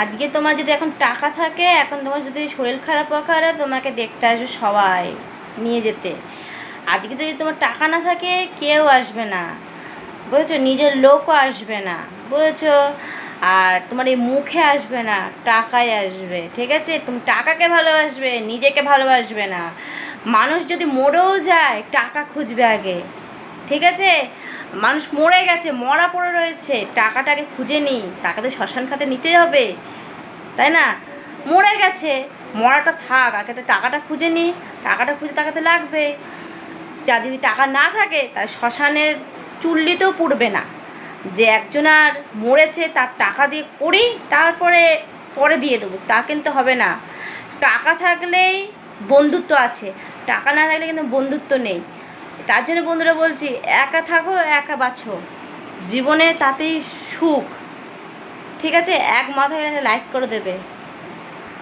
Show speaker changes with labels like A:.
A: আজকে তোমার যদি এখন টাকা থাকে, এখন তোমার যদি শরীর খারাপ করে তোমাকে দেখতে আসবে সবাই, নিয়ে যেতে। আজকে যদি তোমার টাকা না থাকে কেউ আসবে না, বুঝেছো? নিজের লোকও আসবে না, বুঝেছো? আর তোমার এই মুখে আসবে না, টাকায় আসবে, ঠিক আছে? তুমি টাকাকে ভালোবাসবে, নিজেকে ভালোবাসবে না। মানুষ যদি মরেও যায় টাকা খুঁজবে আগে, ঠিক আছে? মানুষ মরে গেছে, মরা পড়ে রয়েছে, টাকাটাকে খুঁজে নিই, তাকে তো শ্মশান ঘাটে নিতে হবে, তাই না? মরে গেছে, মরাটা থাক, আগে তো টাকাটা খুঁজে নিই, টাকাটা খুঁজে তাকাতে লাগবে। যা যদি টাকা না থাকে তার শ্মশানের চুল্লিতেও পুড়বে না। যে একজন আর মরেছে তার টাকা দিয়ে করি, তারপরে পরে দিয়ে দেবো, তা কিন্তু হবে না। টাকা থাকলেই বন্ধুত্ব আছে, টাকা না থাকলে কিন্তু বন্ধুত্ব নেই। তার জন্য বন্ধুরা বলছি, একা থাকো, একা বাঁচো, জীবনে তাতেই সুখ, ঠিক আছে? এক মাথায় লাইক করে দেবে।